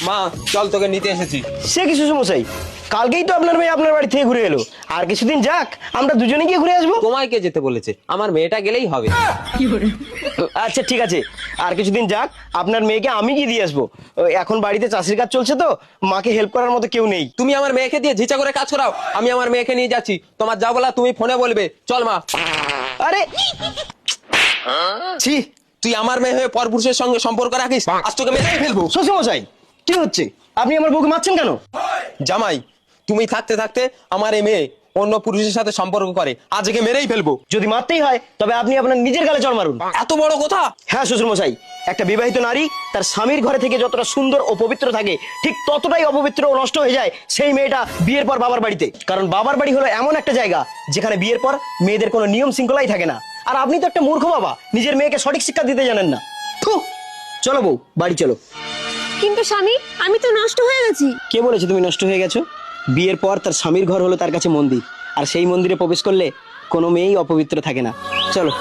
মা চল তোকে নিতে এসেছি। সে কি শ্বশুরমশাই, কালকেই তো আপনার মেয়ে আপনার বাড়ি থেকে ঘুরে এলো, আর কিছুদিন যাক আমরা দুজনে গিয়ে ঘুরে আসবো। তোমায় কে যেতে বলেছে? আমার মেয়েটা গেলেই হবে। আচ্ছা ঠিক আছে, আর কিছুদিন যাক আপনার মেয়েকে আমি গিয়ে দিয়ে আসবো। এখন বাড়িতে চাষির কাজ চলছে তো, মাকে হেল্প করার মতো কেউ নেই। তুমি আমার মেয়েকে দিয়ে ঝিচা করে কাজ করাও, আমি আমার মেয়েকে নিয়ে যাচ্ছি। তোমার যা বলা তুমি ফোনে বলবে। চল মা। আরে ছি, তুই আমার মেয়ে হয়ে পরপুরুষের সঙ্গে সম্পর্ক রাখিস, আজ তোকে মেরেই ফেলবো। শ্বশুরমশাই কি হচ্ছে, আপনি আমার বউকে মারছেন কেন? জামাই, তুমি থাকতে থাকতে আমার এই মেয়ে অন্য পুরুষের সাথে সম্পর্ক করে, আজকে মেরেই ফেলবো। যদি মারতেই হয় তবে আপনি আপনার নিজের গালে চড় মারুন। এত বড় কথা? হ্যাঁ শ্বশুরমশাই, একটা বিবাহিত নারী তার স্বামীর ঘরে থেকে যতটা সুন্দর ও পবিত্র থাকে, ঠিক ততটাই অপবিত্র ও নষ্ট হয়ে যায় সেই মেয়েটা বিয়ের পর বাবার বাড়িতে। কারণ বাবার বাড়ি হলো এমন একটা জায়গা যেখানে বিয়ের পর মেয়েদের কোনো নিয়ম শৃঙ্খলাই থাকে না। আর আপনি তো একটা মূর্খ বাবা, নিজের মেয়েকে সঠিক শিক্ষা দিতে জানেন না। থু, চলো বউ বাড়ি চলো। কিন্তু স্বামী, আমি তো নষ্ট হয়ে গেছি। কে বলেছে তুমি নষ্ট হয়ে গেছো? বিয়ের পর তার স্বামীর ঘর হলো তার কাছে মন্দির, আর সেই মন্দিরে প্রবেশ করলে কোনো মেয়েই অপবিত্র থাকে না। চলো।